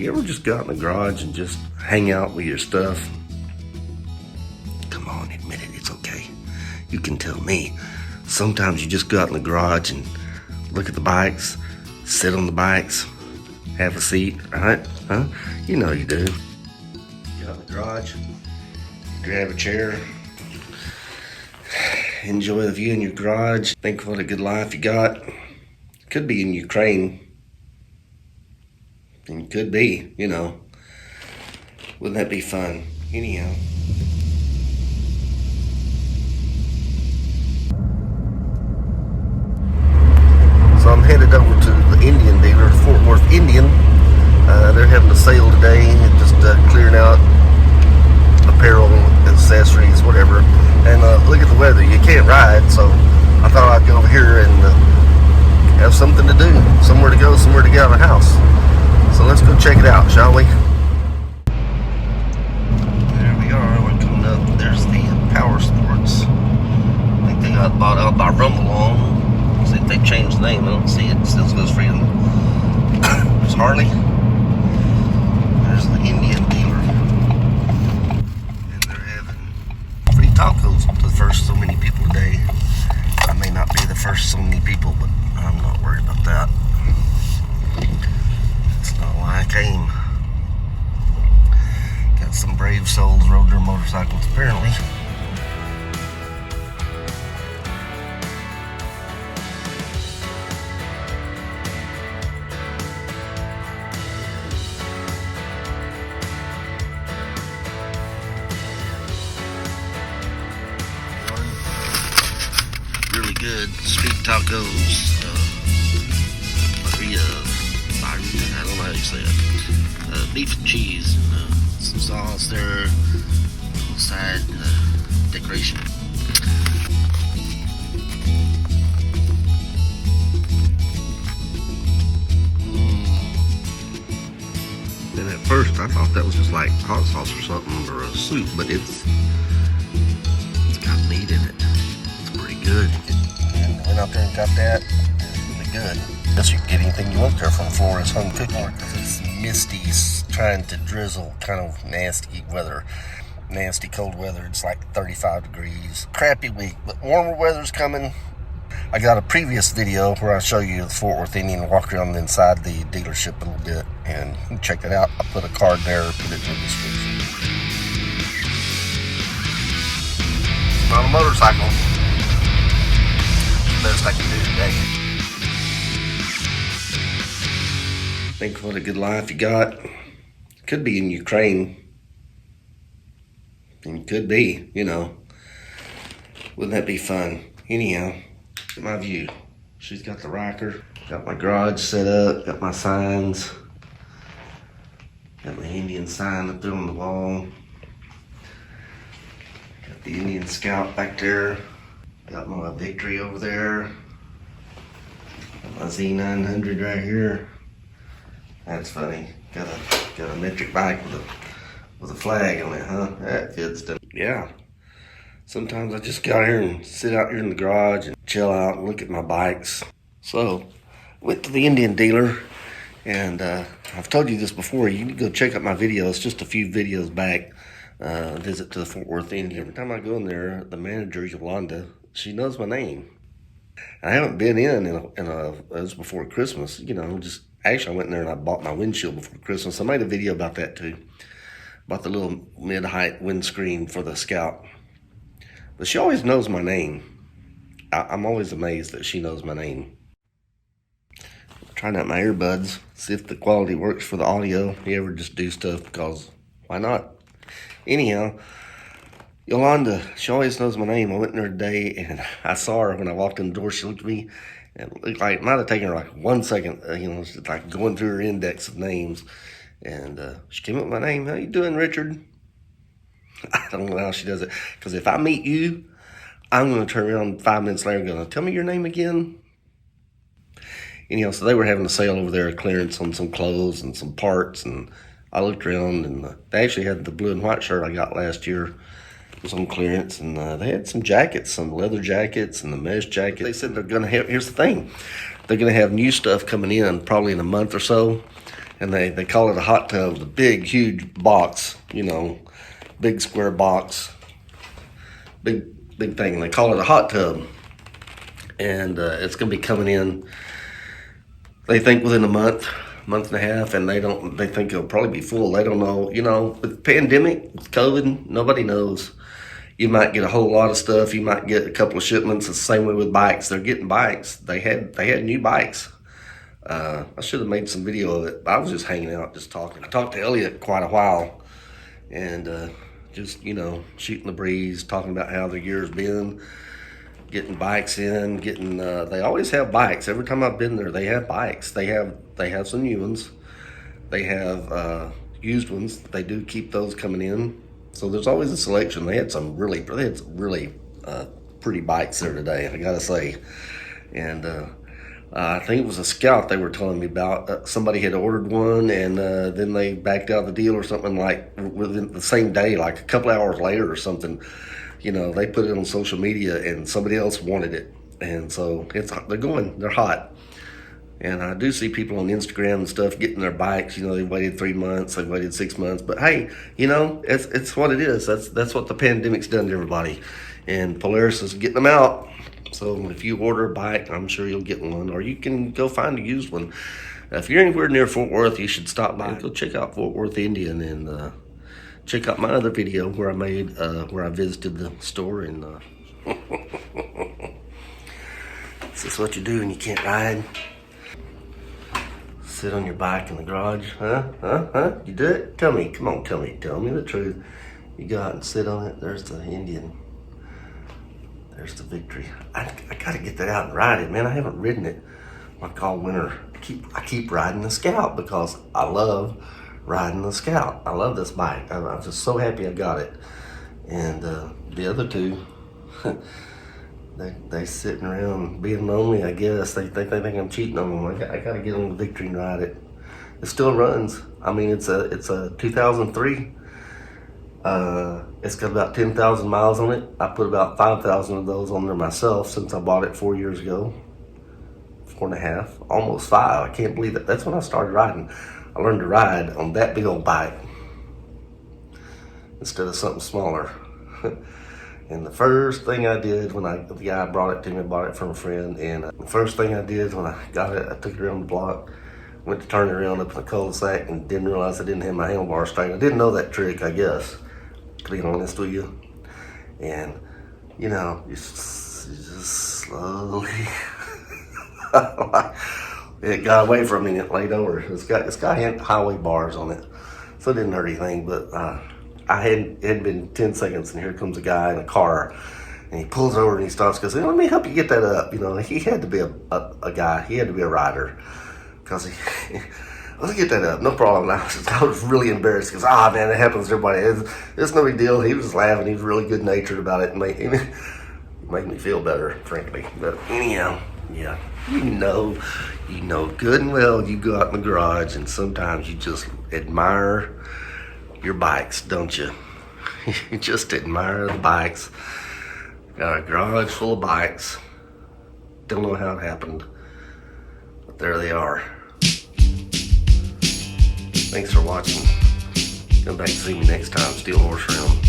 You ever just go out in the garage and just hang out with your stuff? Come on, admit it, it's okay. You can tell me. Sometimes you just go out in the garage and look at the bikes, sit on the bikes, have a seat, right? Huh? You know you do. Get out in the garage, grab a chair, enjoy the view in your garage, think what a good life you got. Could be in Ukraine. And could be, you know. Wouldn't that be fun? Anyhow. So I'm headed over to the Indian dealer, Fort Worth Indian. They're having a sale today, just clearing out apparel, accessories, whatever. And look at the weather. You can't ride, so I thought I'd go over here and have something to do. Somewhere to go, somewhere to get out of the house. So let's go check it out, shall we? There we are, we're coming up. There's the Power Sports. I think they got bought out by Rumble On. See if they changed the name. I don't see it. It still goes Freedom. There's Harley. There's the Indian dealer. And they're having free tacos to the first so many people today. I may not be the first so many people, but I'm not worried about that. That's not why I came. Got some brave souls rode their motorcycles apparently. Really good street tacos. I don't know how you say it. Beef and cheese, some sauce there, side decoration. And at first I thought that was just like hot sauce or something, or a soup, but it's got meat in it. It's pretty good. And went out there and got that. It's really good. Guess you can get anything you want there from Flores Home Cooking, because it's misty, trying to drizzle, kind of nasty weather. Nasty cold weather. It's like 35 degrees. Crappy week, but warmer weather's coming. I got a previous video where I show you the Fort Worth Indian, walk around inside the dealership a little bit, and you can check it out. I'll put a card there, put it in the description. It's not a motorcycle. It's the best I can do today. Think what a good life you got. Could be in Ukraine. And could be, you know. Wouldn't that be fun? Anyhow, my view. She's got the rocker. Got my garage set up. Got my signs. Got my Indian sign up there on the wall. Got the Indian Scout back there. Got my Victory over there. Got my Z900 right here. That's funny. Got a metric bike with a flag on it, huh? That fits them. Yeah. Sometimes I just get out here and sit out here in the garage and chill out and look at my bikes. So, went to the Indian dealer, and I've told you this before. You can go check out my videos, just a few videos back. Visit to the Fort Worth Indian. Every time I go in there, the manager, Yolanda, she knows my name. I haven't been in it was before Christmas, you know, actually I went in there and I bought my windshield before Christmas. I made a video about that too. Bought the little mid-height windscreen for the Scout. But she always knows my name. I'm always amazed that she knows my name. Trying out my earbuds, see if the quality works for the audio. You ever just do stuff because why not? Anyhow, Yolanda, she always knows my name. I went in there today and I saw her when I walked in the door. She looked at me and it looked like, it might have taken her like 1 second, you know, just like going through her index of names. And she came up with my name. How you doing, Richard? I don't know how she does it. Because if I meet you, I'm going to turn around 5 minutes later and go, tell me your name again. Anyhow, so they were having a sale over there, clearance on some clothes and some parts. And I looked around and they actually had the blue and white shirt I got last year. It was on clearance. And they had some jackets, some leather jackets and the mesh jacket. They said they're going to have, here's the thing. They're going to have new stuff coming in probably in a month or so. and they call it a hot tub, the big, huge box, you know, big square box, big thing. And they call it a hot tub, and it's gonna be coming in. They think within a month and a half, and they think it'll probably be full. They don't know, you know, with the pandemic, with COVID, nobody knows. You might get a whole lot of stuff. You might get a couple of shipments. It's the same way with bikes. They're getting bikes. They had new bikes. I should have made some video of it. I was just hanging out, just talking. I talked to Elliot quite a while, and just, you know, shooting the breeze, talking about how the year's been, getting bikes in, they always have bikes. Every time I've been there, they have bikes. They have some new ones. They have used ones. They do keep those coming in. So there's always a selection. They had some really pretty bikes there today, I gotta say. And I think it was a Scout they were telling me about. Somebody had ordered one, and then they backed out of the deal or something, like within the same day, like a couple hours later or something. You know, they put it on social media, and somebody else wanted it, and so they're hot. And I do see people on Instagram and stuff getting their bikes. You know, they waited 3 months, they waited 6 months, but hey, you know, it's what it is. That's what the pandemic's done to everybody, and Polaris is getting them out. So if you order a bike, I'm sure you'll get one, or you can go find a used one. If you're anywhere near Fort Worth, you should stop by. Go check out Fort Worth Indian, and check out my other video where I visited the store. And is this what you do when you can't ride? Sit on your bike in the garage, huh? You do it? Tell me, come on, tell me the truth. You go out and sit on it. There's the Indian. There's the Victory. I gotta get that out and ride it, man. I haven't ridden it like all winter. I keep riding the Scout because I love riding the Scout. I love this bike. I'm just so happy I got it. And the other two, they sitting around being lonely, I guess. They think I'm cheating on them. I gotta get on the Victory and ride it. It still runs. I mean, it's a 2003. It's got about 10,000 miles on it. I put about 5,000 of those on there myself since I bought it 4 years ago. 4.5, almost 5. I can't believe it. That's when I started riding. I learned to ride on that big old bike instead of something smaller. And the first thing I did when the guy brought it to me, I bought it from a friend, and the first thing I did when I got it, I took it around the block, went to turn it around up in the cul-de-sac, and didn't realize I didn't have my handlebar straight. I didn't know that trick, I guess, to be honest with you. And, you know, you just slowly, it got away from me and it laid over. It's got highway bars on it, so it didn't hurt anything, but it had been 10 seconds, and here comes a guy in a car, and he pulls over and he stops, goes, hey, let me help you get that up. You know, he had to be a guy, he had to be a rider, because let's get that up, no problem. I was really embarrassed, because, man, it happens to everybody. It's no big deal. He was laughing, he was really good natured about it, and made me feel better, frankly. But anyhow, yeah, you know good and well, you go out in the garage, and sometimes you just admire your bikes, don't you? You just admire the bikes. Got a garage full of bikes. Don't know how it happened, but there they are. Thanks for watching. Come back and see me next time. Steel Horse Round.